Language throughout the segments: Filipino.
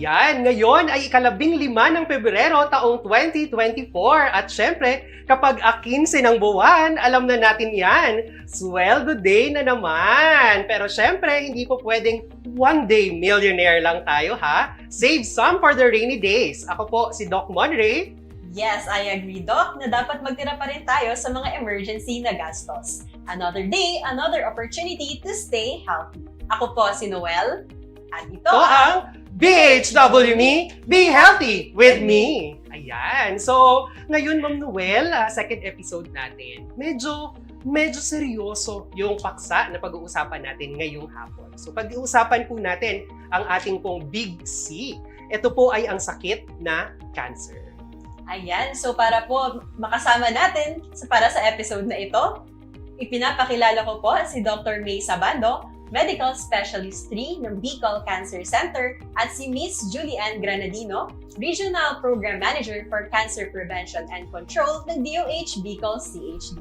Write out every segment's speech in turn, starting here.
Ayan, ngayon ay ika-15 ng Pebrero taong 2024 at syempre, kapag 15 ng buwan, alam na natin yan, sweldo day na naman. Pero syempre, hindi po pwedeng one day millionaire lang tayo ha. Save some for the rainy days. Ako po si Doc Monray. Yes, I agree, Doc, na dapat magtira pa rin tayo sa mga emergency na gastos. Another day, another opportunity to stay healthy. Ako po si Noel, at ito Ito ang BHW Me, Be Healthy with Me. Ayan. So, ngayon, Ma'am Noel, second episode natin. Medyo seryoso yung paksa na pag-uusapan natin ngayong hapon. So, pag-uusapan po natin ang ating pong Big C. Ito po ay ang sakit na cancer. Ayan, so para po makasama natin para sa episode na ito, ipinapakilala ko po si Dr. May Sabando, Medical Specialist 3 ng Bicol Cancer Center at si Miss Julianne Granadino, Regional Program Manager for Cancer Prevention and Control ng DOH Bicol CHD.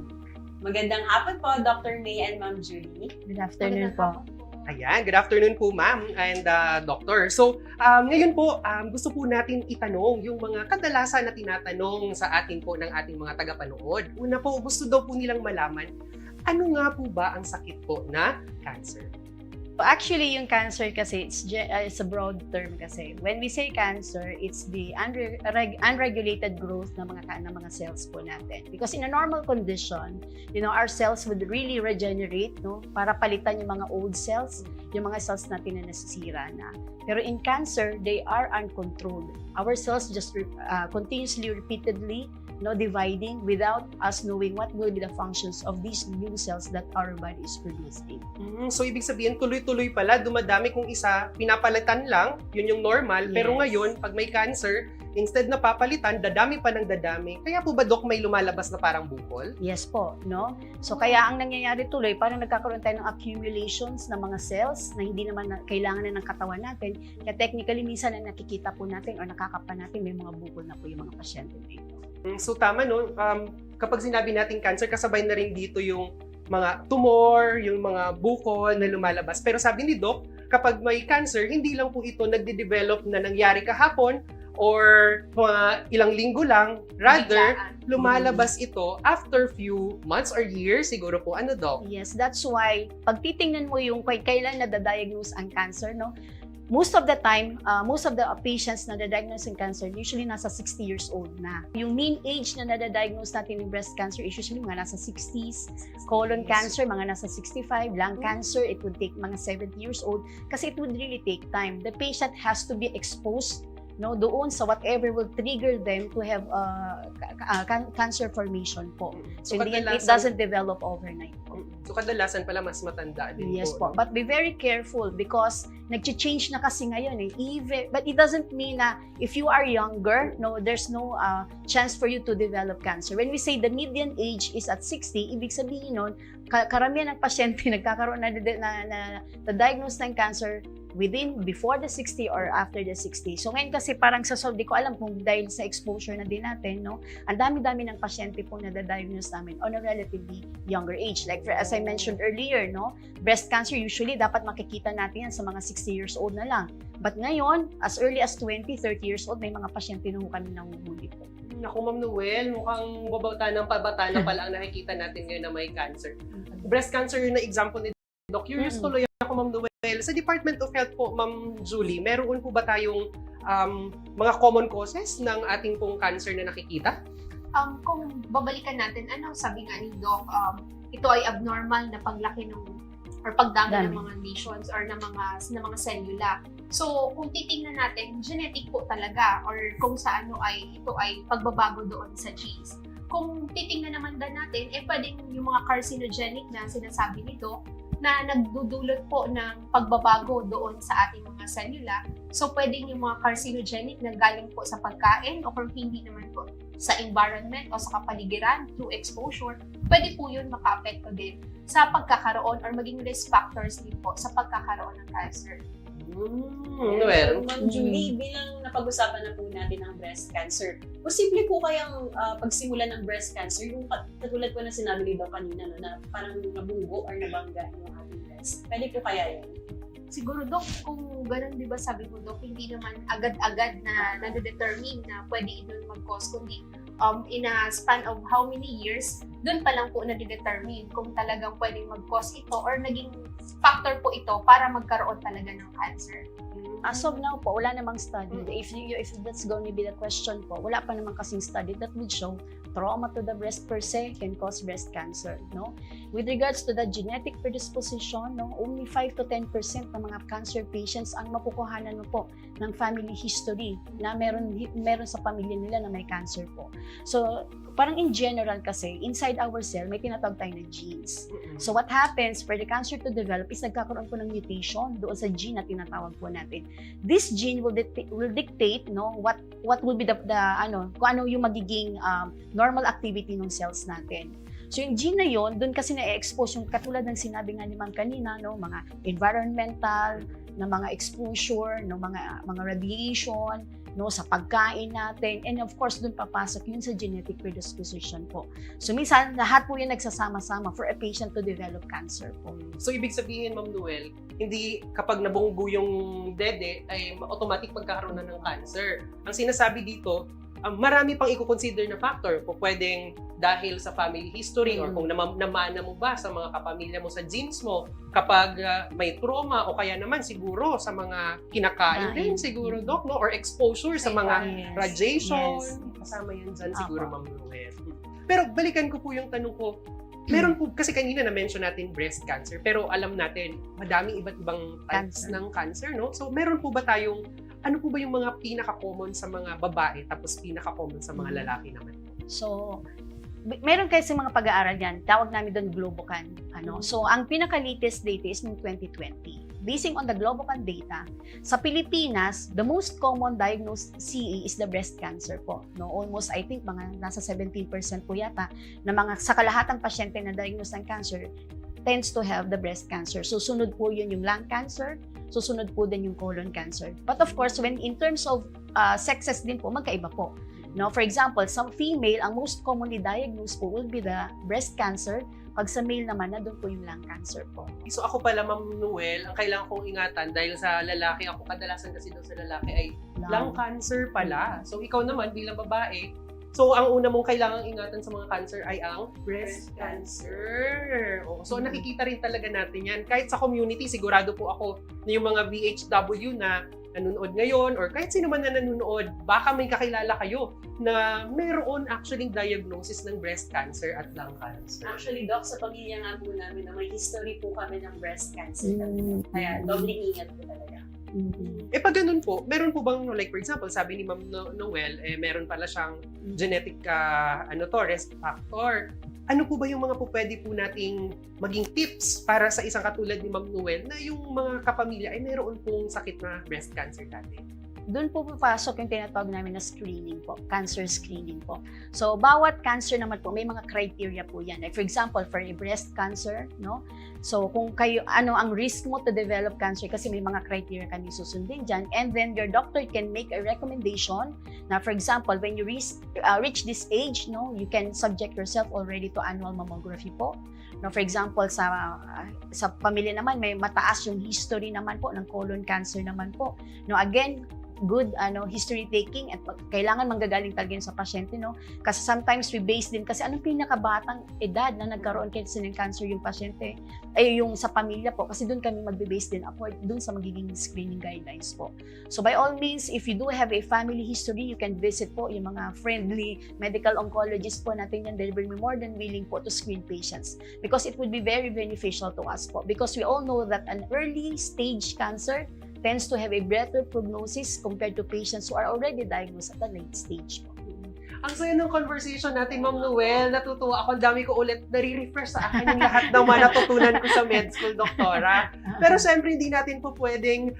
Magandang hapon po, Dr. May and Ma'am Julie. Good afternoon po. Ayan, good afternoon po ma'am and doctor. So, ngayon po, gusto po natin itanong yung mga kadalasan na tinatanong sa atin po ng ating mga tagapanood. Una po, gusto daw po nilang malaman, ano nga po ba ang sakit po na cancer? Actually, yung cancer kasi, it's a broad term kasi. When we say cancer, it's the unregulated growth ng mga cells po natin. Because in a normal condition, our cells would really regenerate, no? Para palitan yung mga old cells, yung mga cells natin na nasisira na. Pero in cancer, they are uncontrolled. Our cells just continuously, repeatedly, dividing without us knowing what will be the functions of these new cells that our body is producing. So, ibig sabihin, tuloy-tuloy pala, dumadami kung isa, pinapalitan lang, yun yung normal. Yes. Pero ngayon, pag may cancer, instead na papalitan, dadami pa ng dadami. Kaya po ba, Doc, may lumalabas na parang bukol? Yes po, no? So, kaya ang nangyayari tuloy, parang nagkakaroon tayo ng accumulations ng mga cells na hindi naman kailangan na ng katawan natin. Kaya technically, minsan na nakikita po natin o nakakapa natin, may mga bukol na po yung mga pasyente dito. So tama no, kapag sinabi natin cancer, kasabay na rin dito yung mga tumor, yung mga bukol na lumalabas. Pero sabi ni Doc, kapag may cancer, hindi lang po ito nagde-develop na nangyari kahapon or mga ilang linggo lang. Rather, lumalabas ito after few months or years, siguro po. Ano, Doc? Yes, that's why, pag titingnan mo yung kailan nadadiagnose ang cancer, no? Most of the time, most of the patients na na-diagnose ng cancer, usually nasa 60 years old na. Yung mean age na na-diagnose natin ng breast cancer is usually mga nasa 60s, colon cancer, mga nasa 65, lung cancer, it would take mga 70 years old kasi it would really take time. The patient has to be exposed doon sa whatever will trigger them to have cancer formation po. So, it doesn't develop overnight po. So, kadalasan pala mas matanda din yes po. po. But be very careful because nag-change na kasi ngayon but it doesn't mean na if you are younger, there's no chance for you to develop cancer. When we say the median age is at 60, ibig sabihin nun, karamihan ng pasyente nagkakaroon na diagnose ng cancer before the 60 or after the 60. So ngayon kasi parang di ko alam kung dahil sa exposure na din natin, ang dami-dami ng pasyente po na diagnose namin on a relatively younger age. Like as I mentioned earlier, breast cancer usually dapat makikita natin yan sa mga 60 years old na lang. But ngayon, as early as 20, 30 years old, may mga pasyente na kami nanguhuli po. Naku, Ma'am Noel, mukhang babata ng pabata na pala ang nakikita natin ngayon na may cancer. Breast cancer yung na-example ni Doc. Curious tuloy ako, Ma'am Noel. Sa Department of Health po, Ma'am Julie, meron po ba tayong mga common causes ng ating pong cancer na nakikita? Kung babalikan natin, sabi nga ni Doc, ito ay abnormal na paglaki or pagdami ng mga lesions or ng mga cellula. So, kung titingnan natin, genetic po talaga or kung sa ito ay pagbabago doon sa genes. Kung titingnan naman natin, pwedeng yung mga carcinogenic na sinasabi ni Doc, na nagdudulot po ng pagbabago doon sa ating mga cellula. So, pwedeng yung mga carcinogenic na galing po sa pagkain o kung hindi naman po sa environment o sa kapaligiran through exposure, pwede po yun maka-apekto din sa pagkakaroon or maging risk factors din po sa pagkakaroon ng cancer. Noel? Ma'am Julie, bilang napag-usapan na po natin ang breast cancer, posible po kayang pagsimulan ng breast cancer, yung katulad po na sinabi ni Doc kanina, na parang nabugo or nabangga yung ating breast. Pwede po kaya yan? siguro, Dok, kung ganun, di ba sabi mo, Dok, hindi naman agad-agad na nade-determine na pwede ito mag-cause, kundi in a span of how many years, doon pa lang po nade-determine kung talagang pwedeng mag-cause ito or naging factor po ito para magkaroon talaga ng cancer. As of now po, wala namang study. If that's going to be the question po, wala pa namang kasing study that would show trauma to the breast per se can cause breast cancer, no? With regards to the genetic predisposition, no, only 5 to 10% ng mga cancer patients ang makukuhanan mo po ng family history na meron sa pamilya nila na may cancer po. So, parang in general kasi, inside our cell, may tinatawag tayo na genes. So what happens for the cancer to develop is nagkakaroon po ng mutation doon sa gene na tinatawag po natin. This gene will dictate no what will be the kung ano yung magiging normal activity ng cells natin. So yung gene na yon, doon kasi na-expose yung katulad ng sinabi nga ni Ma'am kanina, no, mga environmental na mga exposure, no, mga radiation, no, sa pagkain natin, and of course doon papasok yun sa genetic predisposition po. So minsan lahat po yun nagsasama-sama for a patient to develop cancer po. So ibig sabihin, Ma'am Noel, hindi kapag nabunggo yung dede ay automatic magkakaroon na ng cancer. Ang sinasabi dito, marami pang i-consider na factor. Po pwedeng dahil sa family history or kung namana mo ba sa mga kapamilya mo sa genes mo, kapag may trauma o kaya naman siguro sa mga kinakain din siguro, Doc, no? Or exposure sa mga radiation. Kasama yan dyan siguro, Ma'am Noel. Pero balikan ko po yung tanong ko, meron po, kasi kanina na-mention natin breast cancer, pero alam natin, madaming iba't ibang types ng cancer, no? So, meron po ba tayong, ano po ba yung mga pinaka-common sa mga babae, tapos pinaka-common sa mga lalaki naman? So, meron kasi mga pag-aaral yan, tawag namin doon Globocan. So, ang pinaka-latest data is noong 2020. Basing on the Globocan data, sa Pilipinas, the most common diagnosed CE is the breast cancer po. No, almost, I think, mga nasa 17% po yata na mga sa kalahatang pasyente na diagnosed ng cancer tends to have the breast cancer. So, sunod po yun yung lung cancer, susunod po din yung colon cancer. But of course, when in terms of sexes din po, magkaiba po. No, for example, some female, ang most commonly diagnosed po will be the breast cancer. Pag sa male naman, na doon po yung lung cancer po. So ako pala, Ma'am Noel, ang kailangan kong ingatan dahil sa lalaki, ako kadalasan kasi daw sa lalaki ay lung cancer pala. So ikaw naman bilang babae, so ang una mong kailangang ingatan sa mga cancer ay ang breast cancer. So nakikita rin talaga natin yan. Kahit sa community, sigurado po ako na yung mga BHW na nanonood ngayon or kahit sino man na nanonood, baka may kakilala kayo na mayroon actually diagnosis ng breast cancer at lung cancer. Actually, Doc, sa pamilya nga po namin na may history po kami ng breast cancer. Kaya doble ingat po talaga. Pag ganun po, meron po bang, like for example, sabi ni Ma'am Noel, meron pala siyang genetic risk factor. Ano po ba yung mga po pwede po nating maging tips para sa isang katulad ni Ma'am Noel na yung mga kapamilya ay mayroon pong sakit na breast cancer dati? Doon po papasok yung tinatawag namin na screening po, cancer screening po. So, bawat cancer naman po, may mga criteria po yan. Like for example, for a breast cancer, no? So, kung kayo, ano ang risk mo to develop cancer, kasi may mga criteria kami susundin dyan. And then, your doctor can make a recommendation na, for example, when you reach this age, no, you can subject yourself already to annual mammography po. No, for example, sa pamilya naman, may mataas yung history naman po ng colon cancer naman po. No, again, good history taking at kailangan manggagaling talaga yun sa pasyente, no? Kasi sometimes we base din kasi anong pinakabatang edad na nagkaroon kasi ng cancer yung pasyente ay yung sa pamilya po, kasi doon kami magbe-base din upward doon sa magiging screening guidelines po. So by all means, if you do have a family history, you can visit po yung mga friendly medical oncologist po natin yan. They will be more than willing po to screen patients because it would be very beneficial to us po, because we all know that an early stage cancer tends to have a better prognosis compared to patients who are already diagnosed at a late stage. Ang saya ng conversation natin, Ma'am Noel. Natutuwa ako. Ang dami ko ulit nare-refresh sa akin yung lahat ng mga natutunan ko sa med school, Doktora. Pero syempre, hindi natin po pwedeng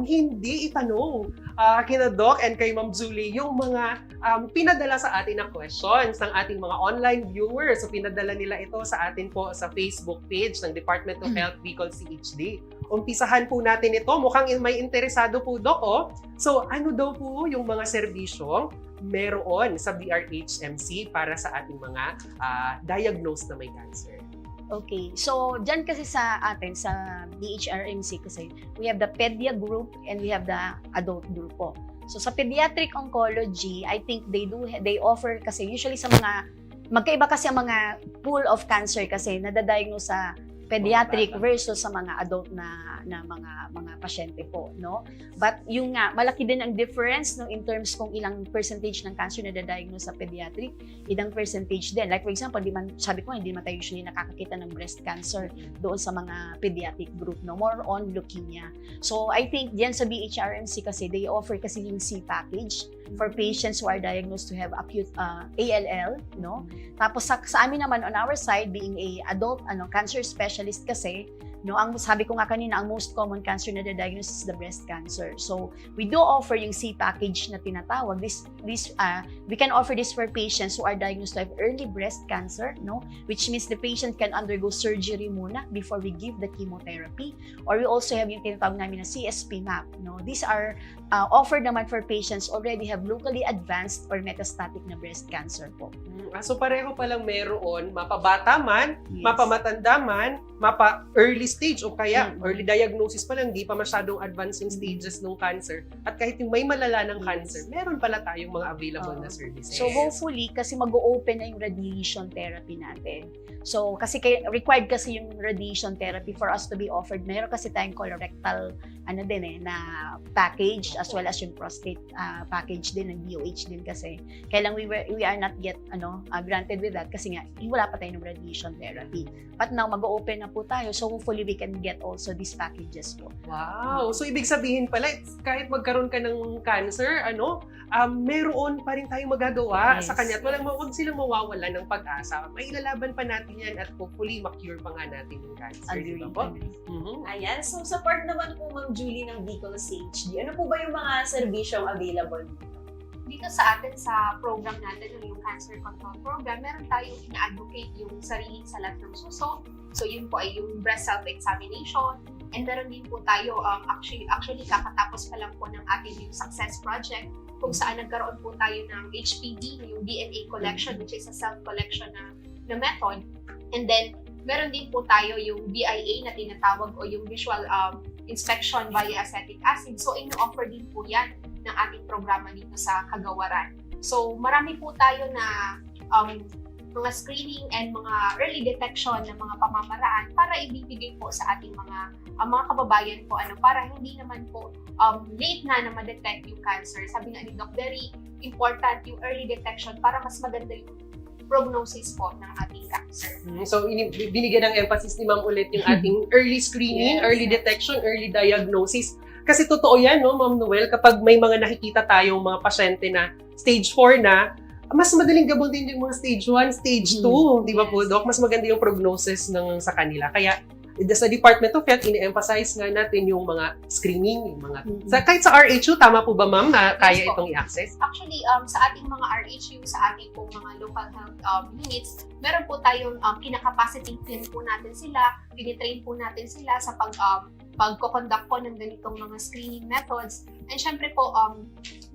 hindi itanong kina Doc and kay Ma'am Julie yung mga pinadala sa atin na questions ng ating mga online viewers. So, pinadala nila ito sa atin po sa Facebook page ng Department of Health Bicol CHD. Umpisahan po natin ito. Mukhang may interesado po, Doc. So, ano daw po yung mga serbisyong meron sa DRHMC para sa ating mga diagnosed na may cancer? Okay. So, dyan kasi sa atin, sa BHRMC kasi, we have the pedia group and we have the adult group po. So, sa pediatric oncology, I think they offer kasi usually sa mga, magkaiba kasi ang mga pool of cancer kasi nadadiagnose sa pediatric versus sa mga adult na mga pasyente po, no? But yung nga, malaki din ang difference no in terms kung ilang percentage ng cancer na diagnose sa pediatric, ilang percentage din. Like for example, sabi ko hindi naman tayo usually nakakakita ng breast cancer doon sa mga pediatric group, no? More on leukemia. So I think diyan sa BHRMC kasi they offer kasi yung C package for patients who are diagnosed to have acute ALL, no? Tapos sa amin naman on our side being a adult cancer specialist kasi, no, ang sabi ko nga kanina, ang most common cancer na diagnose is the breast cancer. So we do offer yung C package na tinatawag. We can offer this for patients who are diagnosed to have early breast cancer, no, which means the patient can undergo surgery muna before we give the chemotherapy. Or we also have yung tinatawag namin na CSP map, no. These are offered naman for patients already have locally advanced or metastatic na breast cancer po. So pareho palang meron, mapabata man, Yes. mapamatanda man, mapa-early stage o kaya early diagnosis pa lang, di pa masyadong advancing stages ng cancer. At kahit yung may malala ng Yes. cancer, meron pala tayong mga available na services. So hopefully, kasi mag-o-open na yung radiation therapy natin. So kasi required kasi yung radiation therapy for us to be offered. Meron kasi tayong colorectal na package as well as yung prostate package din ng DOH din kasi. Kaya lang we are not yet granted with that kasi nga wala pa tayong radiation therapy. But now mag-o-open na po tayo, so hopefully we can get also these packages po. Wow! So ibig sabihin pala, kahit magkaroon ka ng cancer, meron pa rin tayong magagawa Yes. sa kanya. At wag silang mawawala ng pag-asa. May ilalaban pa natin yan at hopefully ma-cure pa nga natin yung cancer. Agree. Di ba po? Mhm. Ayan, so sa part naman po, Ma'am Julie, ng Bicol CHD, ano po ba yung mga serbisyong available dito? Dito sa atin sa program natin, yung Cancer Control Program, meron tayong ina-advocate yung sariling salat ng suso. So yun po ay yung breast self-examination. And meron din po tayo, actually kakatapos pa lang po ng ating yung success project kung saan nagkaroon po tayo ng HPV, yung DNA collection, which is a self-collection na method. And then, meron din po tayo yung VIA na tinatawag o yung visual inspection via acetic acid. So, ino-offer din po yan ng ating programa dito sa Kagawaran. So, marami po tayo na mga screening and mga early detection ng mga pamamaraan para ibibigay po sa ating mga kababayan po para hindi naman po late na ma-detect yung cancer. Sabi nga ni Doc, very important yung early detection para mas maganda yung prognosis po ng ating cancer. So, binigyan ng emphasis ni Ma'am ulit yung ating early screening, Yes. early detection, early diagnosis. Kasi totoo yan, no, Ma'am Noel, kapag may mga nakikita tayong mga pasyente na stage 4 na, mas madaling gamutin yung mga stage 1, stage 2, di ba po, Yes. Doc? Mas maganda yung prognosis sa kanila. Kaya, sa Department of Health, ini-emphasize nga natin yung mga screening, yung mga... Kahit sa RHU, tama po ba, Ma'am, na kaya Yes po. itong i-access? Actually, sa ating mga RHU, sa ating pong mga local health units, meron po tayong kinakapacity team po natin sila, tinitrain po natin sila sa pagko-conduct po ng ganitong mga screening methods. And syempre po,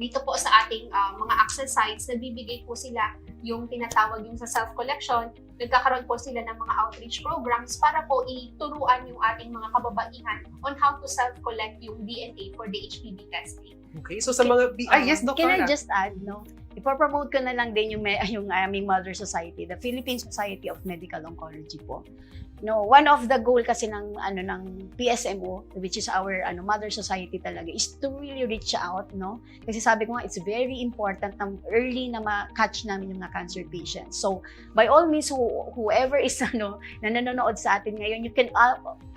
dito po sa ating mga access sites, nagbibigay po sila yung tinatawag yung sa self-collection, nagkakaroon po sila ng mga outreach programs para po ituruan yung ating mga kababaihan on how to self-collect yung DNA for the HPV testing. Okay, so sa mga... yes, Dr. Can I just add, no? Ipopromote ko na lang din yung aming mother society, the Philippine Society of Medical Oncology po. No, one of the goal kasi ng PSMO, which is our mother society talaga, is to really reach out, no? Kasi sabi ko nga, it's very important na early na ma-catch namin yung mga cancer patients. So, by all means, whoever is na nanonood sa atin ngayon, you can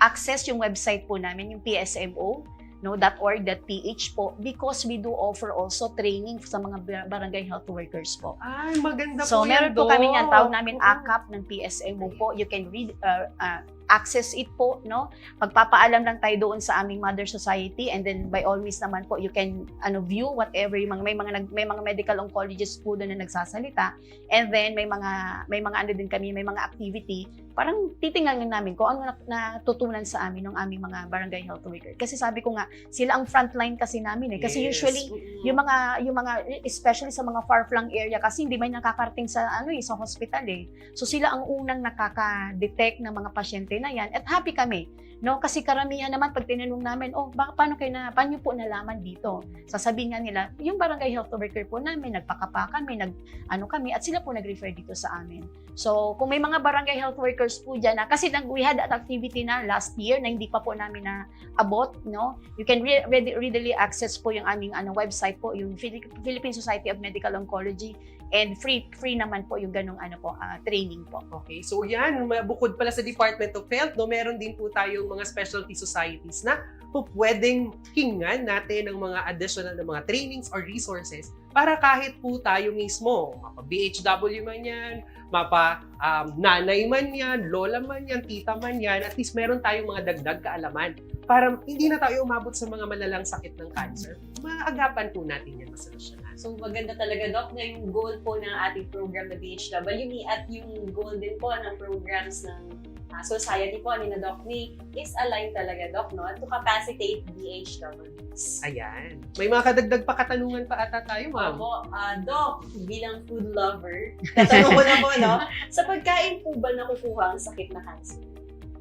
access yung website po namin, yung PSMO, no, .org.ph po, because we do offer also training sa mga barangay health workers po. Ay, maganda So, po yan, meron po Doc. kami yan, tawag namin ACAP ng PSMO po. You can read, access it po, no? Magpapaalam lang tayo doon sa aming mother society, and then by all means naman po, you can view whatever yung may mga medical oncologists po doon na nagsasalita, and then may mga ano din kami, may mga activity, parang titingnan namin kung ano natutunan sa amin ng aming mga barangay health worker. Kasi sabi ko nga, sila ang frontline kasi namin Kasi Yes. usually yung mga especially sa mga far-flung area, kasi hindi may nakakarating sa sa hospital So sila ang unang nakaka-detect ng mga pasyente na yan, at happy kami, no? Kasi karamihan naman pag tinanong namin, paano niyo po nalaman dito? Sasabihin nga nila, yung barangay health worker po namin, nagpakapa kami, kami, at sila po nag-refer dito sa amin. So kung may mga barangay health workers po dyan kasi we had that activity na last year na hindi pa po namin na abot, no? You can readily access po yung aming website po, yung Philippine Society of Medical Oncology, and free naman po yung ganong training po. Okay, so yan, bukod pala sa Department of Health, no, meron din po tayong mga specialty societies na pwedeng hingan natin ng mga additional na mga trainings or resources para kahit po tayo mismo, mapa BHW man yan, mapa nanay man yan, lola man yan, tita man yan, at least meron tayong mga dagdag kaalaman para hindi na tayo umabot sa mga malalang sakit ng cancer. Maagapan po natin yan, masolusyonan. So maganda talaga, Doc, na yung goal po ng ating program na BHWME at yung goal din po ng programs ng society po ni na Doc May is aligned talaga, Doc, no? To capacitate BHWs. Ayan. May mga kadagdag pa katanungan pa ata tayo, ma'am. Opo, Doc, bilang food lover, tatanong ko na po, no? Sa pagkain po ba nakukuha ang sakit na cancer?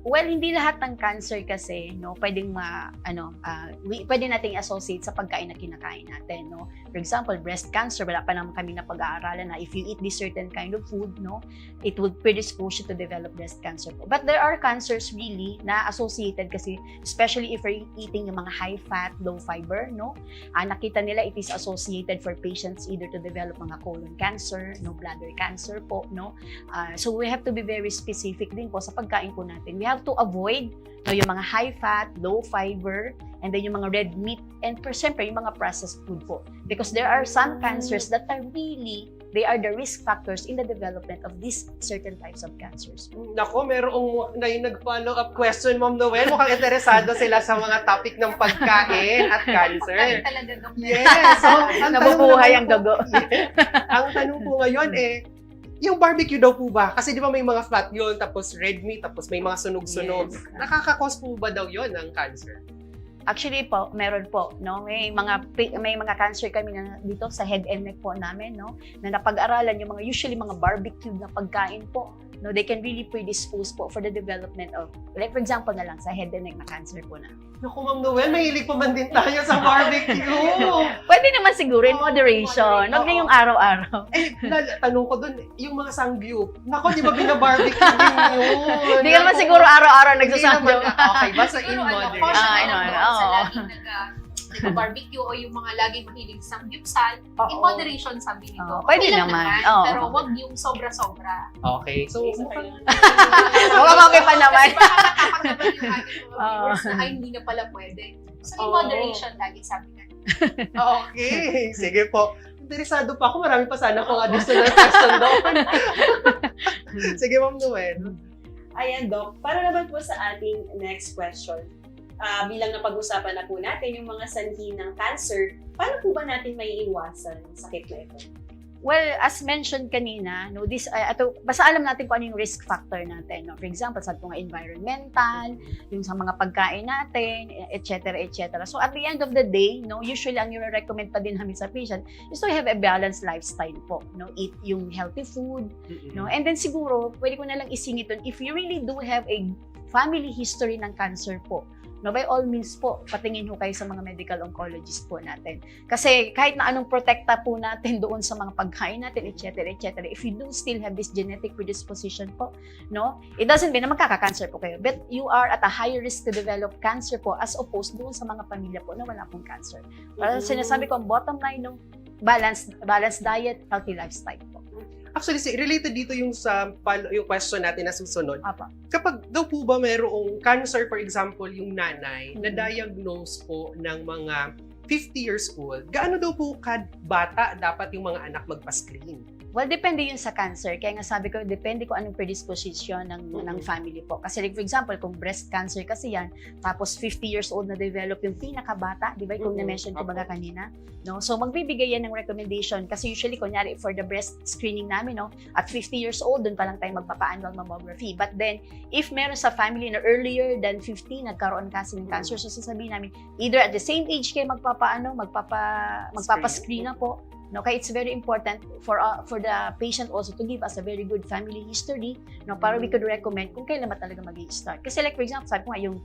Well, hindi lahat ng cancer kasi, no, pwedeng pwede nating associate sa pagkain na kinakain natin, no. For example, breast cancer, wala pa naman kami na pag-aaralan na if you eat this certain kind of food, no, it would predispose you to develop breast cancer po. But there are cancers really na associated kasi, especially if you're eating yung mga high fat, low fiber, no. Nakita nila it is associated for patients either to develop mga colon cancer, no, bladder cancer po, no. So we have to be very specific din po sa pagkain po natin. We have to avoid yung mga high fat, low fiber, and then yung mga red meat, and siyempre yung mga processed food po. Because there are some cancers that are they are the risk factors in the development of these certain types of cancers. Nako, merong nag-follow up question, Ma'am Noel. Mukhang interesado sila sa mga topic ng pagkain at cancer. Pagkain talaga, Dok. Yes! So, ang Nabubuhay ang tanong dugo. ang tanong po ngayon yung barbecue daw po ba? Kasi di ba may mga fat yun, tapos red meat, tapos may mga sunog-sunog. Yes. Nakaka-cause po ba daw yun ng cancer? Actually po, meron po, no? May mga cancer kami na dito sa head and neck po namin, no? Na napag-aralan yung mga usually mga barbecue na pagkain po, no? They can really predispose po for the development of, like for example na lang sa head and neck na cancer po na. Naku, Ma'am Noel, mahilig pa man din tayo sa barbecue. Pwede naman siguro in moderation, wag na yung araw-araw. Tanong ko dun, yung mga sangyup. Naku, di ba bina-barbecue din yun? Hindi ka naman siguro araw-araw Hindi nagsasadyo. naman, okay, basta in Siguro moderation. caution na no, lang no. doon sa laging nag-barbecue o yung mga laging mahilig sa samgyupsal. In moderation, sabi nito. Oo, pwede Okay lang naman. Oo. Pero wag yung sobra-sobra. Okay, so Okay pa naman. Kasi baka nakakataban yung ating mga Oo. viewers na hindi na pala pwede. So in Oo. moderation, lagi sabi nga. okay, sige po. Interesado pa ako. Marami pa sana akong additional question doon. Sige, Ma'am Noel. Ayan, Doc. Para naman po sa ating next question, bilang napag-usapan na po natin yung mga sanhi ng cancer, paano po ba natin maiiwasan ang sakit na ito? Well, as mentioned kanina, no, basta alam natin kung ano yung risk factor natin. No? For example, sa mga environmental, yung sa mga pagkain natin, etc., etc. So at the end of the day, no, usually ang i-recommend pa din namin sa patient is to have a balanced lifestyle po. No? Eat yung healthy food. No? And then siguro, pwede ko na lang isingit dun, if you really do have a family history ng cancer po, no, by all means po, patingin ho kayo sa mga medical oncologist po natin. Kasi kahit na anong protekta po natin doon sa mga pagkain natin, etc., etc., if you do still have this genetic predisposition po, no, it doesn't mean na magkaka-cancer po kayo. But you are at a higher risk to develop cancer po as opposed doon sa mga pamilya po na wala pong cancer. Para sinasabi ko, ang bottom line, no, balanced diet, healthy lifestyle po. Actually, related dito yung sa yung question natin na susunod. Apa. Kapag daw po ba mayroong cancer, for example, yung nanay, na diagnose po ng mga 50 years old, gaano daw po bata dapat yung mga anak magpa-screen? Well, depende yun sa cancer. Kaya nga sabi ko, depende kung anong predisposition ng family po. Kasi like, for example, kung breast cancer kasi yan, tapos 50 years old na develop yung pinakabata, di ba? Kung na-mention ko baga kanina. No? So, magbibigay yan ng recommendation. Kasi usually, kunyari, for the breast screening namin, no? At 50 years old, dun pa lang tayo magpapa-annual mammography. But then, if meron sa family na earlier than 50, nagkaroon kasi ng cancer, so sasabihin namin, either at the same age kayo magpapa-screen na po. No, kaya it's very important for the patient also to give us a very good family history, no, para we could recommend kung kailan ba talaga mag-i-start. Kasi like for example, sabi ko nga yung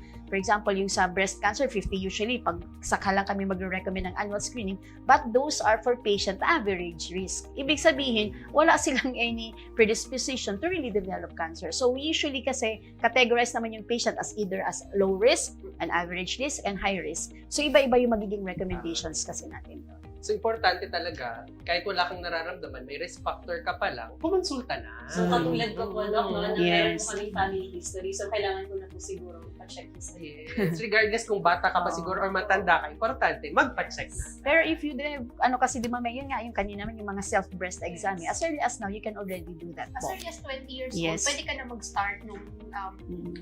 sa breast cancer 50 usually pag saka lang kami magre-recommend ng annual screening, but those are for patient average risk. Ibig sabihin, wala silang any predisposition to really develop cancer. So we usually kasi categorize naman yung patient as either as low risk, an average risk, and high risk. So iba-iba yung magiging recommendations kasi natin. So, importante talaga, kahit wala kang nararamdaman, may risk factor ka pa lang, kumonsulta na. So, katulad ko po, Doc, na meron Yes. po kaming family history. So, kailangan ko na po siguro pa-check this. Yes. Regardless kung bata ka pa siguro or matanda ka, importante, magpa-check na. Pero if you do, kasi di ba may yun nga, yung kanina naman yung mga self-breast exam. As early as now, you can already do that As po. early as 20 years Yes. old, pwede ka na mag-start nung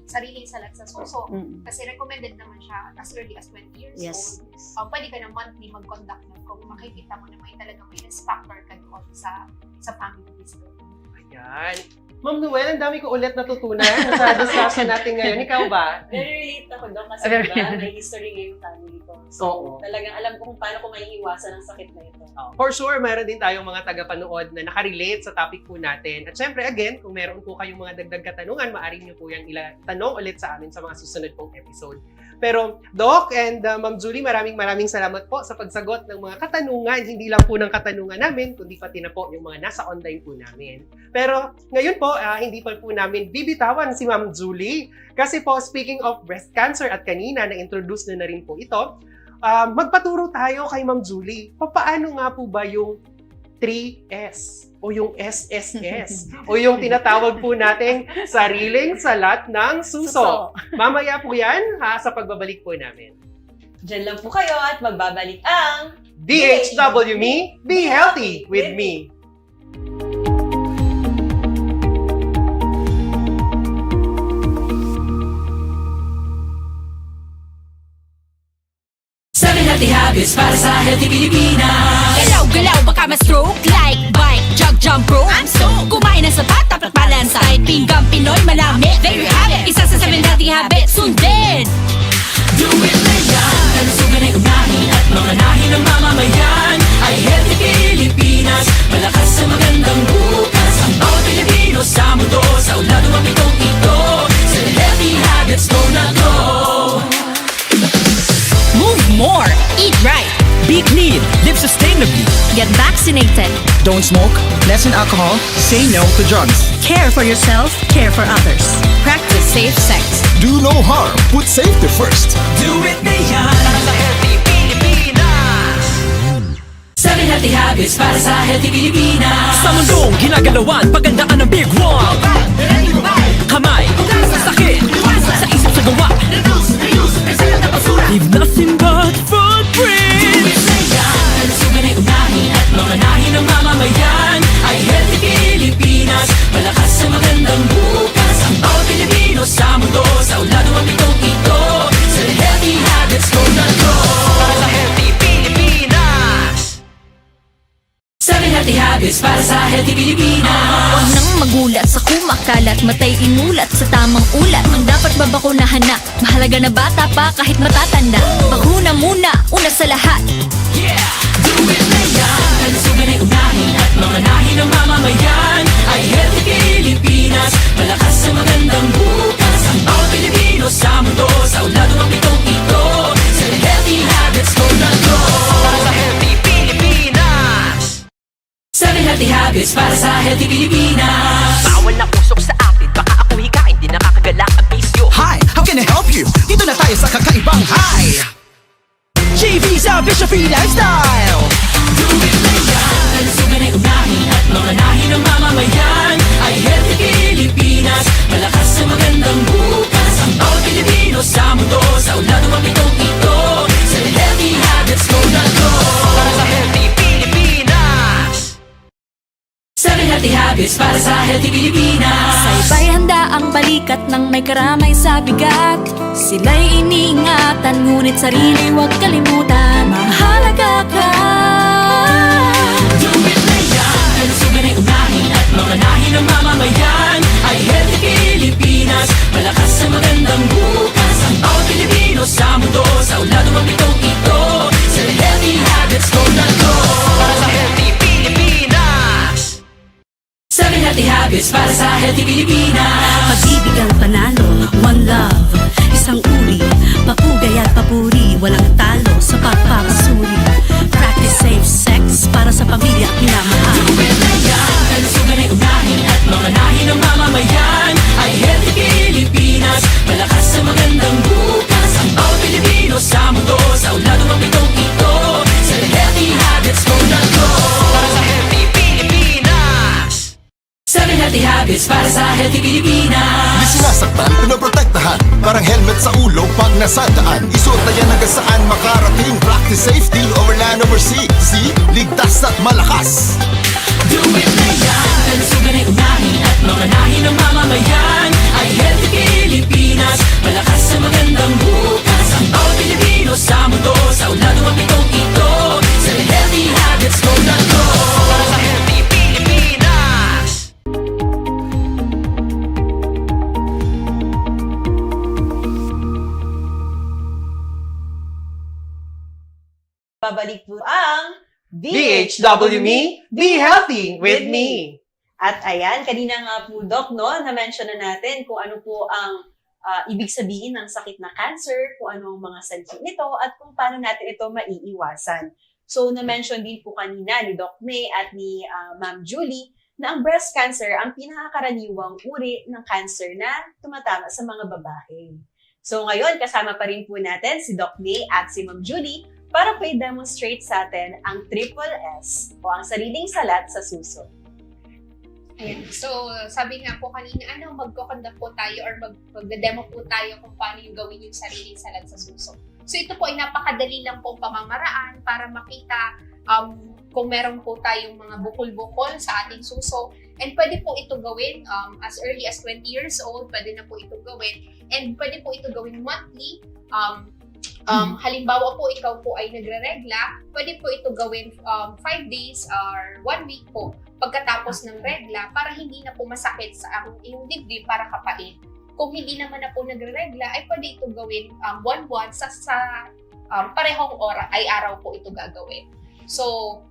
sariling salat sa suso. Kasi recommended naman siya as early as 20 years Yes. old. Pwede ka na monthly mag-conduct nun kung makikita mo na talagang may risk factor ka doon sa family history. Ayan. Ma'am Noel, ang dami ko ulit natutunan sa discussion natin ngayon. Ikaw ba? Very relate ako, Doc, kasi Very diba, may history ngayong family ko. So, Oo. talagang alam ko kung paano ko maiiwasan ang sakit na ito. For sure, mayroon din tayong mga tagapanood na nakarelate sa topic po natin. At syempre, again, kung meron po kayong mga dagdag katanungan, maaari niyo po yan tanong ulit sa amin sa mga susunod pong episode. Pero, Doc and Ma'am Julie, maraming salamat po sa pagsagot ng mga katanungan. Hindi lang po ng katanungan namin, kundi pati na po yung mga nasa online po namin. Pero, ngayon po, hindi pa po namin bibitawan si Ma'am Julie. Kasi po, speaking of breast cancer at kanina, na-introduce na rin po ito, magpaturo tayo kay Ma'am Julie. Paano nga po ba yung 3S o yung SSS o yung tinatawag po nating sariling salat ng suso. Mamaya po yan sa pagbabalik po namin. Diyan lang po kayo at magbabalik ang DHW Me, be healthy with me. Healthy habits para sa healthy Pilipinas. Galaw-galaw baka ma-stroke like bike, jog, jump, rope. I'm so kumain ng sapat, dapat balance. Kahit pinggang Pinoy, manami. There you have it. Isa sa 7 healthy habits, sundin. Do it na yan. Kalusugan ay unahin at mga nahin ng mamamayan ay healthy Pilipinas. Malakas sa magandang bukas. Ang bawat Pilipino sa mundo, sa uladong ang pitong ito. Sa healthy habits, go na go. Move more, eat right, Be clean, live sustainably. get vaccinated, Don't smoke, lessen alcohol, say no to drugs. care for yourself, care for others. Practice safe sex. Do no harm, put safety first. Do it na yan. Para sa healthy Pilipinas. 7 healthy habits para sa healthy Pilipinas. Sa mundong ginagalawan, pagandaan ng big one. Kamay, sa sakit, sa isip sa gawa. Leave nothing but footprints. Kalusugan ay unahin at mga nahin ng mamamayan ay healthy Pilipinas. Malakas sa magandang bukas. Ang bawat Pilipino sa mundo, sa uladong ang pitong ito. Sa healthy habits, go na go. Para sa healthy Pilipinas. 7 healthy habits para sa healthy Pilipinas. Huwag nang magulat sa kumakalat, matay inulat sa tamang ulat. Ang dapat babakunahan na, mahalaga na bata pa kahit matatanda. Bakuna muna, una sa lahat. Yeah! Do it na yan. Kalusugan ay unahin at mga nahin ng mamamayan ay healthy Pilipinas. Malakas sa magandang bukas. Ang bawat Pilipino sa mundo, sa uladong ang pitong ito. Sa healthy habits, go na go. Para sa healthy Pilipinas. 7 healthy habits para sa healthy Pilipinas. Bawal na usok sa akin, baka ako hikain, di nakakagalak ang bisyo. Hi, how can I help you? Dito na tayo sa kakaibang high. JV sa Bishop Free Lifestyle. Do it na yan. Kalusugan ay unahin at mga nahin ng mamamayan ay healthy Pilipinas. Malakas sa magandang bukas. Ang bawat Pilipino sa mundo, sa uladong ang pitong ito. Sa healthy habits, go na go. Para sa healthy Pilipinas. 7 Healthy Pilipinas. Sa iba'y handa ang balikat ng may karamay sa bigat. Sila'y iniingatan, ngunit sarili huwag kalimutan. Mahalaga ka. Do it na yan, kalusugan ay unahin at mga nahin ng mamamayan ay Healthy Pilipinas. Malakas sa magandang bukas ang bawat Pilipino sa mundo. Sa ulado mapitong ito, sa healthy habits ko na to. Para sa Healthy Pilipinas. 7 healthy habits para sa Healthy Pilipinas. Pag-ibig ang panalo, one love, isang uri, papugay at papuri, walang talo sa pagpapasuri. Practice safe sex para sa pamilya at minamahal. Do it na yan, kalusugan ay unahin at mga nahin ng mamamayan ay Healthy Pilipinas. Malakas sa magandang bukas ang bawat Pilipino sa mundo. Sa ulado mapitong ito, sa healthy habits ko na to. Para sa Healthy Pilipinas. 7 healthy habits para sa Healthy Pilipinas. Di sinasaktan, pinoprotektahan. Parang helmet sa ulo pag nasadaan. Isuot na yan hanggang saan makarating. Practice safety over land over sea. See? Ligtas at malakas. Do it na yan, kalusugan ay unahin at mga nahin ng mamamayan ay Healthy Pilipinas. Malakas sa magandang bukas ang bawat Pilipino sa mundo. Sa ulado mapitong ito, sa healthy habits ko na to. Para sa Healthy Pilipinas. Babalik po ang BHW Me, be healthy with me. At ayan, kanina nga po, Doc, no, na-mention na natin kung ano po ang ibig sabihin ng sakit na cancer, kung ano ang mga sanhi nito, at kung paano natin ito maiiwasan. So, na-mention din po kanina ni Doc May at ni Ma'am Julie na ang breast cancer ang pinakakaraniwang uri ng cancer na tumatama sa mga babae. So, ngayon, kasama pa rin po natin si Doc May at si Ma'am Julie para po i-demonstrate sa atin ang Triple S o ang sariling salat sa suso. Ayan. So, sabi nga po kanina, magko-conduct po tayo or magde-demo po tayo kung paano yung gawin yung sariling salat sa suso. So, ito po ay napakadali lang pong pamamaraan para makita kung meron po tayong mga bukol-bukol sa ating suso. And pwede po ito gawin as early as 20 years old, pwede na po ito gawin. And pwede po ito gawin monthly. Halimbawa po, ikaw po ay nagre-regla, pwede po ito gawin 5 days or 1 week po pagkatapos ng regla para hindi na po masakit sa iyong dibdib para kapain. Kung hindi naman na po nagre-regla, ay pwede ito gawin buwan-buwan sa parehong araw po ito gagawin. So,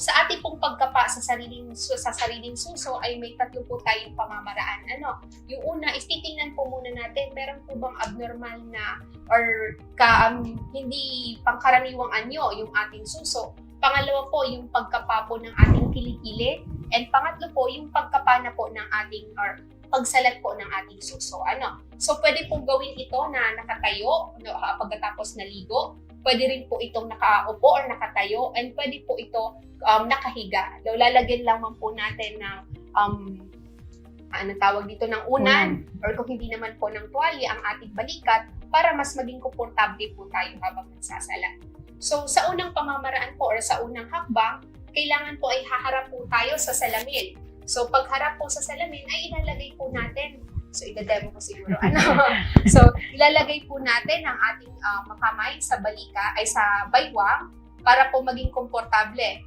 sa ating pong pagkapa sa sariling suso ay may tatlo po tayong pamamaraan. Yung una is titingnan po muna natin, meron po bang abnormal na or hindi pangkaraniwang anyo yung ating suso. Pangalawa po, yung pagkapa po ng ating kilikili. And pangatlo po, yung pagkapa na po ng ating or pagsalat po ng ating suso. So, pwede pong gawin ito na nakatayo pagkatapos naligo. Pwede rin po itong nakaupo or nakatayo, and pwede po ito nakahiga. Lalagyan lamang po natin ng tawag dito ng unan or kung hindi naman po ng tuwalya ang ating balikat para mas maging komportable po tayo habang nagsasalat. So sa unang pamamaraan po or sa unang hakbang, kailangan po ay haharap po tayo sa salamin. So pagharap po sa salamin ay ilalagay po natin. So, ida-demo ko siguro. So, ilalagay po natin ang ating kamay sa sa baywang para po maging komportable.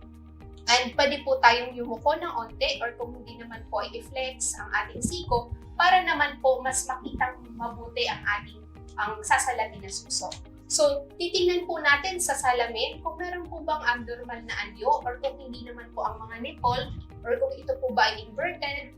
And pwede po tayong yumuko ng onte or kung hindi naman po ay i-flex ang ating siko para naman po mas makitang mabuti ang sasalamin na suso. So, titingnan po natin sa salamin kung meron po bang abnormal na anyo or kung hindi naman po ang mga nipple or kung ito po ba ay inverted.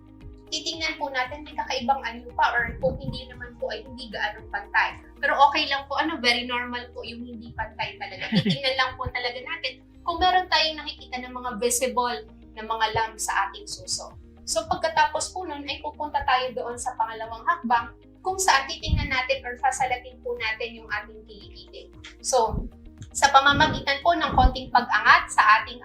Titingnan po natin may kakaibang anyo pa or kung hindi naman po ay hindi gaanong pantay. Pero okay lang po, very normal po yung hindi pantay talaga. Titingnan lang po talaga natin kung meron tayong nakikita ng mga visible na mga lumps sa ating suso. So pagkatapos po nun ay pupunta tayo doon sa pangalawang hakbang kung saan titingnan natin or sasalatin po natin yung ating kilikili. So sa pamamagitan po ng konting pag-angat sa ating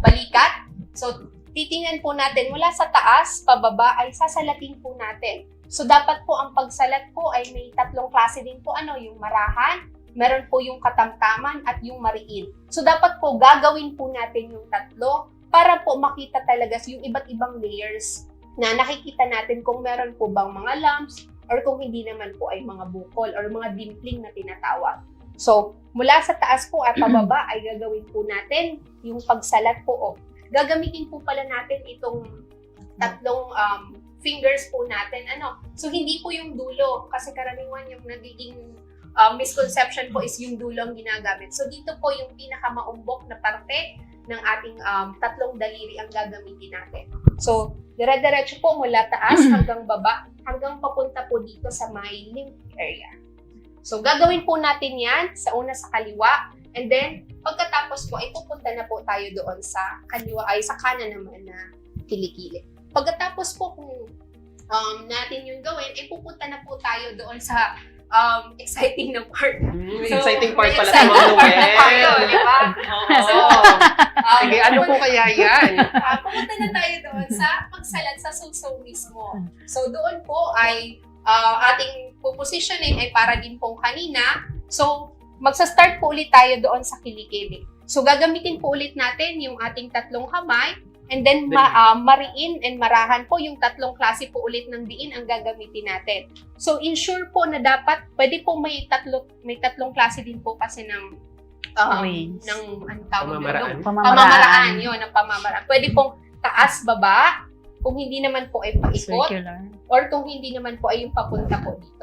balikat, so titingnan po natin mula sa taas, pababa, ay sasalatin po natin. So, dapat po ang pagsalat po ay may tatlong klase din po. Yung marahan, meron po yung katamtaman, at yung mariin. So, dapat po gagawin po natin yung tatlo para po makita talaga yung iba't ibang layers na nakikita natin kung meron po bang mga lumps or kung hindi naman po ay mga bukol or mga dimpling na tinatawag. So, mula sa taas po at pababa ay gagawin po natin yung pagsalat po. Gagamitin po pala natin itong tatlong fingers po natin. So, hindi po yung dulo kasi karaniwan yung nagiging misconception po is yung dulo ang ginagamit. So, dito po yung pinakamaumbok na parte ng ating tatlong daliri ang gagamitin natin. So, dire-diretso po mula taas hanggang baba, hanggang papunta po dito sa may lymph area. So, gagawin po natin yan sa una sa kaliwa, and then, pagkatapos po, ay pupunta na po tayo doon sa kaliwa, ay sa kanan naman na kilikili. Pagkatapos po, kung natin yung gawin, ay pupunta na po tayo doon sa exciting na part. Exciting part pala exciting sa mga part na tayo, di ba? So, sige, ano po kaya yan? pupunta na tayo doon sa pagsalat sa suso mismo. So, doon po ay ating positioning ay para din pong kanina. So, magsa-start po ulit tayo doon sa kilikili. So, gagamitin po ulit natin yung ating tatlong kamay and then mariin and marahan po yung tatlong klase po ulit ng diin ang gagamitin natin. So, ensure po na dapat, pwede po may tatlong klase din po kasi ng ano tawag yun? Pamamaraan. Yun, ang pamamaraan. Pwede pong taas, baba, kung hindi naman po ay paikot, Circular. or kung hindi naman po ay yung papunta po dito.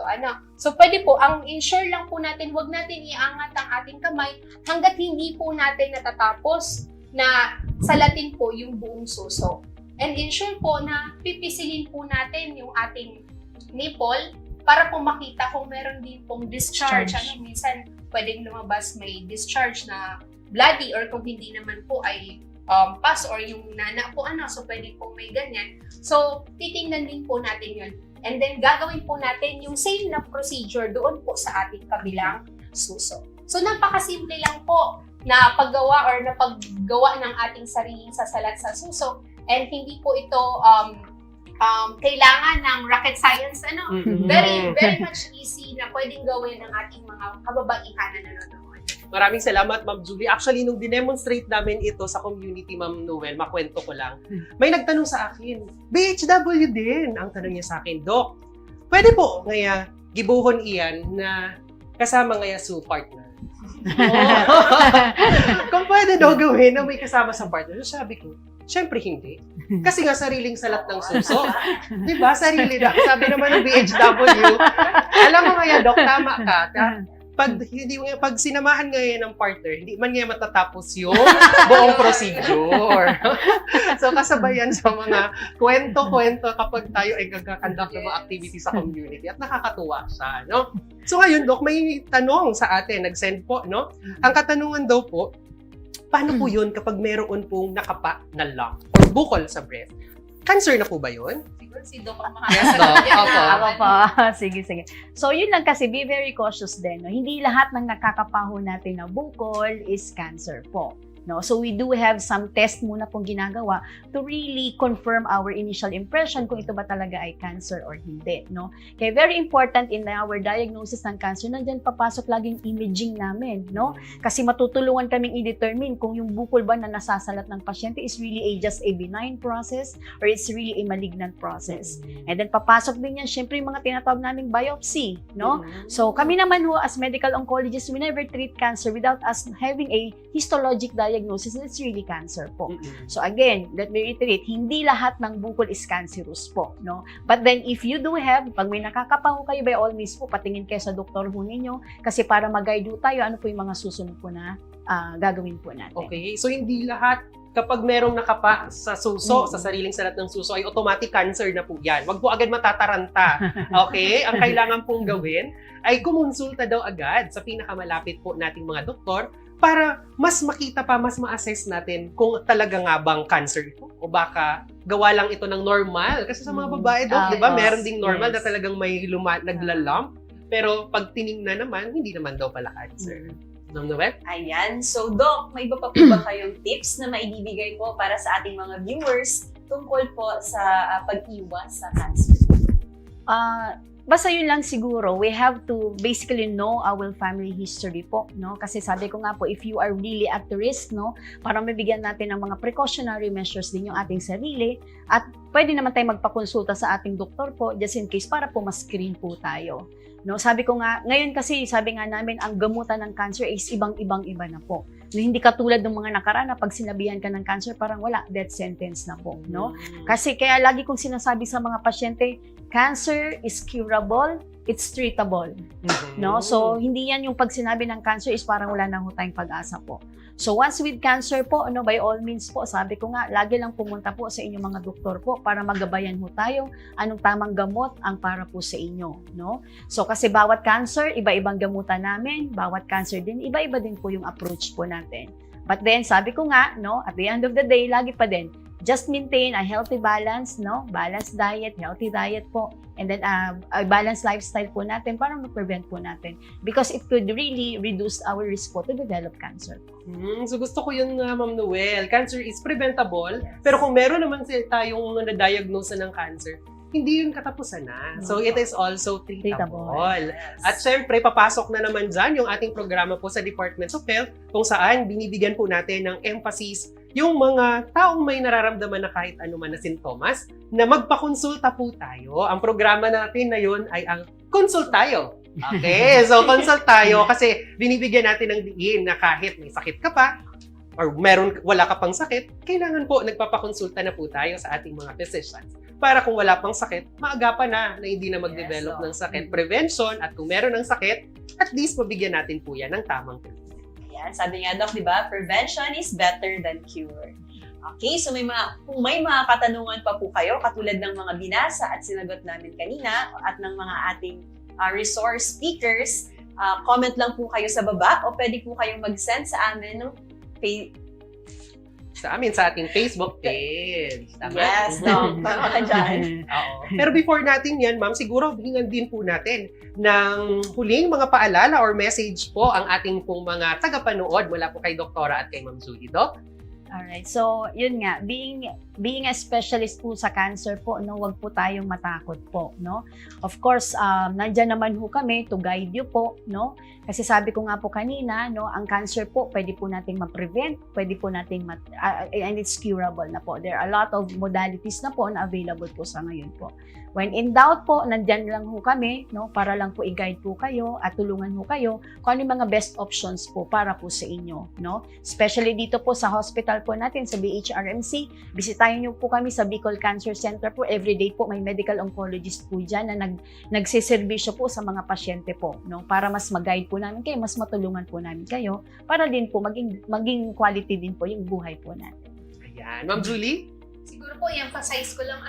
So, pwede po, ang ensure lang po natin, wag natin iangat ang ating kamay hanggat hindi po natin natatapos na salatin po yung buong suso. And ensure po na pipisilin po natin yung ating nipple para po makita kung meron din pong discharge. Minsan, pwedeng lumabas may discharge na bloody or kung hindi naman po ay pus or yung nana po so pwede po may ganyan. So, titingnan din po natin yun. And then, gagawin po natin yung same na procedure doon po sa ating kabilang suso. So, napakasimple lang po na paggawa or na paggawa ng ating sariling sasalat sa suso. And hindi po ito kailangan ng rocket science. Very, very much easy na pwedeng gawin ng ating mga kababaihan na nanonood. Maraming salamat, Ma'am Julie. Actually, nung dinemonstrate namin ito sa community, Ma'am Noel, makwento ko lang, may nagtanong sa akin, BHW din, ang tanong niya sa akin, Doc, pwede po ngaya gibuhon iyan na kasama ngaya su partner? Kung pwede daw gawin na may kasama sa partner, sabi ko, syempre hindi. Kasi nga sariling salat ng suso. Diba? Sarili na. Sabi naman ng BHW, alam mo ngaya, Doc, tama ka. Pag sinamahan ngayon ng partner, hindi man ngayon matatapos yung buong procedure. So, kasabayan sa mga kwento-kwento kapag tayo ay gagakandap ng mga activity sa community at nakakatuwa siya, no? So, ngayon, Doc, may tanong sa atin, nag-send po, no? Ang katanungan daw po, paano po yun kapag meron pong nakapa na lump or bukol sa breast? Cancer na po ba yun? Siguro si Doc ang Yes, Doc. Ako pa. Sige. So, yun lang kasi, be very cautious din. No? Hindi lahat ng nakakapaho natin na bukol is cancer po. No? So, we do have some test muna pong ginagawa to really confirm our initial impression kung ito ba talaga ay cancer or hindi. No? Kaya very important in our diagnosis ng cancer, nandyan papasok laging imaging namin. No? Kasi matutulungan kaming i-determine kung yung bukol ba na nasasalat ng pasyente is really just a benign process or it's really a malignant process. And then papasok din yan, syempre yung mga tinatawag naming biopsy. No? So kami naman ho, as medical oncologists, we never treat cancer without us having a histologic diagnosis that it's really cancer po. So again, let me reiterate, hindi lahat ng bukol is cancerous po. No? But then if you do have, pag may nakakapaho kayo, by all means po, patingin kayo sa doktor ho ninyo kasi para mag-guide tayo, ano po yung mga susunod po na gagawin po natin. Okay, so hindi lahat kapag merong nakapa sa suso, sa sariling salat ng suso, ay automatic cancer na po yan. Huwag po agad matataranta. Okay? Ang kailangan pong gawin ay kumonsulta daw agad sa pinakamalapit po nating mga doktor para mas makita pa, mas ma-assess natin kung talaga nga bang cancer ito o baka gawa lang ito ng normal. Kasi sa mga babae, Doc, di ba, meron ding normal na talagang may naglalump. Pero pag tiningnan naman, hindi naman daw pala cancer. Ma'am Noel? Ayan. So, Doc, may iba pa po ba kayong tips na maibibigay po para sa ating mga viewers tungkol po sa pag-iwas sa cancer? basta yun lang siguro, we have to basically know our family history po, no? Kasi sabi ko nga po, if you are really at the risk, no, para mabigyan natin ng mga precautionary measures din yung ating sarili, at pwede naman tayo magpakonsulta sa ating doktor po, just in case, para po mas-screen po tayo. No, sabi ko nga, ngayon kasi sabi nga namin, ang gamutan ng cancer is ibang-iba na po. No, hindi katulad ng mga nakaraan na pag sinabihan ka ng cancer, parang wala, death sentence na po, no? Kasi kaya lagi kong sinasabi sa mga pasyente, cancer is curable, it's treatable, no? So hindi yan yung pag sinabi ng cancer is parang wala na ho tayong pag-asa po. So once with cancer po, ano, by all means po, sabi ko nga, lagi lang pumunta po sa inyong mga doktor po para magabayan ho tayo anong tamang gamot ang para po sa inyo, no? So kasi bawat cancer, iba-ibang gamutan namin, bawat cancer din, iba-iba din po yung approach po natin. But then, sabi ko nga, no, at the end of the day, lagi pa din, just maintain a healthy balance, no? Balanced diet, healthy diet po, and then a balanced lifestyle po natin para ma-prevent po natin. Because it could really reduce our risk po to develop cancer. So gusto ko yun, Ma'am Noel. Cancer is preventable, pero kung meron naman tayong na-diagnose ng cancer, hindi yun katapusan na. So it is also treatable. At syempre, papasok na naman dyan yung ating programa po sa Department of Health, kung saan binibigyan po natin ng emphasis yung mga taong may nararamdaman na kahit anuman na sintomas, na magpakonsulta po tayo. Ang programa natin na yun ay ang Consult Tayo. Okay, so consult tayo kasi binibigyan natin ng diin na kahit may sakit ka pa, or wala ka pang sakit, kailangan po nagpapakonsulta na po tayo sa ating mga physicians. Para kung wala pang sakit, maagapan na hindi na mag-develop ng sakit. Prevention, at kung meron ng sakit, at least mabigyan natin po yan ng tamang treatment. Yan, sabi nga, Doc, di ba? Prevention is better than cure. Okay, so kung may mga katanungan pa po kayo, katulad ng mga binasa at sinagot namin kanina, at ng mga ating resource speakers, comment lang po kayo sa baba, o pwede po kayong mag-send sa amin ng sa ating Facebook page. Tama? Yes, no. Tama ka dyan. Oo. Pero before natin yan, ma'am, siguro hingan din po natin ng huling mga paalala or message po ang ating pong mga tagapanood mula po kay Doktora at kay Ma'am Julie, Doc. Alright, so yun nga, being a specialist po sa cancer po, no, wag po tayong matakot po, no. Of course, nandyan naman ho kami to guide you po, no. Kasi sabi ko nga po kanina, no, ang cancer po, pwede po nating ma-prevent, pwede po nating and it's curable na po. There are a lot of modalities na po na available po sa ngayon po. When in doubt po, nandyan lang ho kami, no, para lang po i-guide po kayo at tulungan ho kayo kung ano yung mga best options po para po sa inyo, no. Especially dito po sa hospital po natin sa BHRMC, bisitahin niyo po kami sa Bicol Cancer Center po. Everyday po may medical oncologist po dyan na nagsiservisyo po sa mga pasyente po, no, para mas mag-guide po namin kayo, mas matulungan po namin kayo, para din po maging quality din po yung buhay po natin. Ayan. Ma'am Julie? Siguro po, i-emphasize ko lang,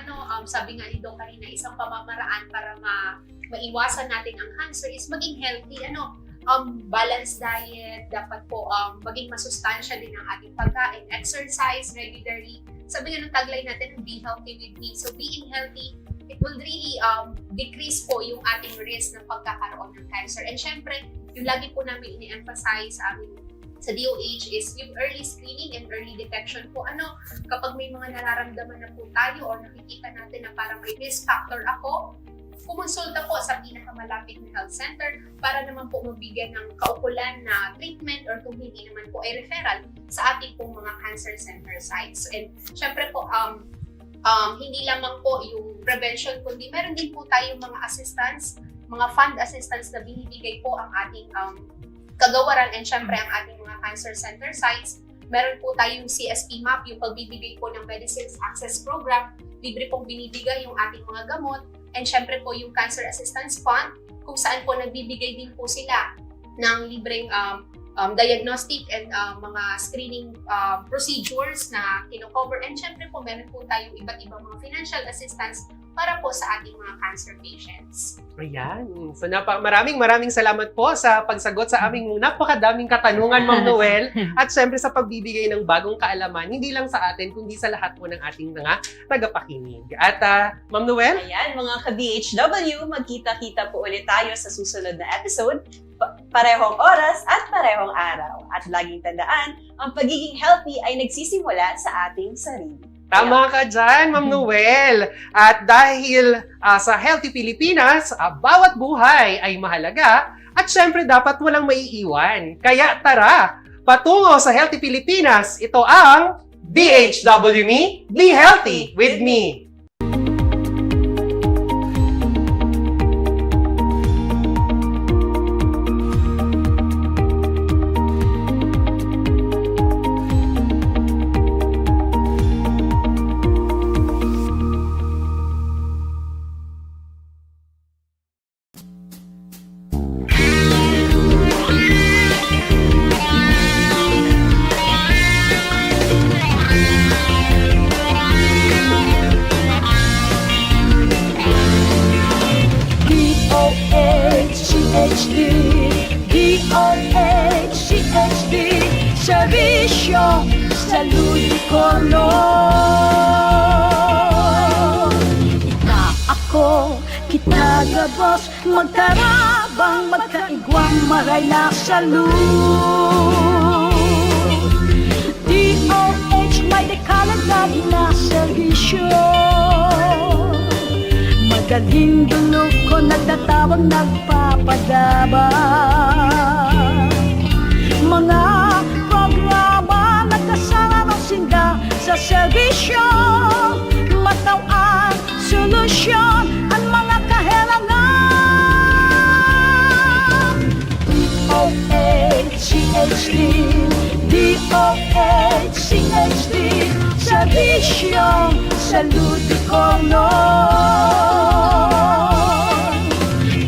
sabi nga ni Doc kanina, isang pamamaraan para maiwasan natin ang cancer is maging healthy, balanced diet, dapat po maging masustansya din ang ating pagkain, exercise regularly. Sabi nga ng tagline natin, be healthy with me. So being healthy, it will really decrease po yung ating risk ng pagkakaroon ng cancer. And syempre, yung lagi po namin ini-emphasize sa DOH is yung early screening and early detection po. Kapag may mga nararamdaman na po tayo or nakikita natin na parang may risk factor ako, kumonsulta po sa pinakamalapit na health center para naman po mabigyan ng kaukulan na treatment, or kung hindi naman po ay referral sa ating pong mga cancer center sites. And syempre po, hindi lamang po yung prevention, kundi meron din po tayong mga assistance, mga fund assistance na binibigay po ang ating kagawaran, and syempre ang ating mga cancer center sites. Meron po tayong CSP map, yung pagbibigay po ng Medicines Access Program, libre pong binibigay yung ating mga gamot, and syempre po yung Cancer Assistance Fund, kung saan po nagbibigay din po sila ng libreng diagnostic and mga screening procedures na kino-cover. And syempre po, meron po tayong iba't ibang mga financial assistance para po sa ating mga cancer patients. Ayan. So maraming salamat po sa pagsagot sa aming napakadaming katanungan, Ma'am Noel. At syempre sa pagbibigay ng bagong kaalaman, hindi lang sa atin, kundi sa lahat po ng ating mga tagapakinig. At Ma'am Noel? Ayan, mga ka-BHW, magkita-kita po ulit tayo sa susunod na episode. Parehong oras at parehong araw. At laging tandaan, ang pagiging healthy ay nagsisimula sa ating sarili. Tama ka dyan, Ma'am Noel. At dahil sa Healthy Pilipinas, bawat buhay ay mahalaga at syempre dapat walang maiiwan. Kaya tara, patungo sa Healthy Pilipinas, ito ang BHW Me, Be Healthy with Me. DOHCHD, DOHCHD, serbisyo sa Ludicolo. Ika ako, kita gabos, magtarabang, magkaigwang, maray na salud. DOH, may dekalidad na serbisyo. Magaling dulog ko, nagtatawag, nagpapadaba. Mga programa, nagkasama ng sinda sa serbisyo. Matawang solusyon ang mga kahilangan. DOHCHD, DOHCHD, serbisyo sa Ludicolo.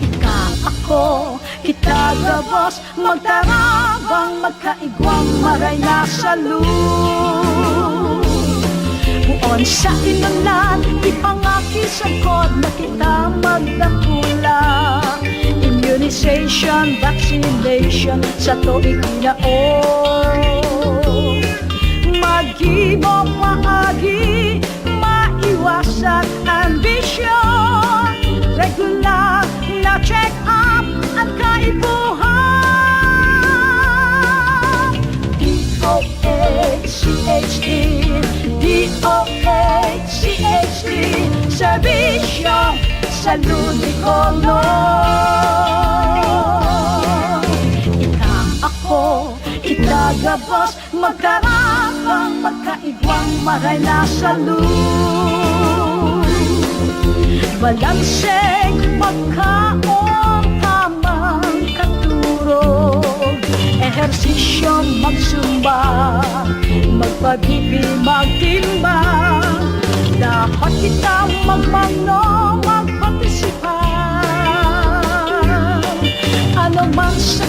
Ika ako, kita gabos, magtarabang, magkaigwang, maray na salud. Buon sa inulan, ipangakisagod na kita magdakula. Immunization, vaccination sa tuig na mag-ibo maagi, maiwasan ambisyon. Regular na check-up at kaibuhan. DOHCHD, DOHCHD, serbisyo sa Ludicolo. Ika ako, kita gabos, magkarabang, magkaigwang, maray na salud. Balanseng pagkaon, tamang katurog, ehersisyo, magsumba, magpabibi, magtimbang. Dapat kita magmano, magpatisipan. Ano man sa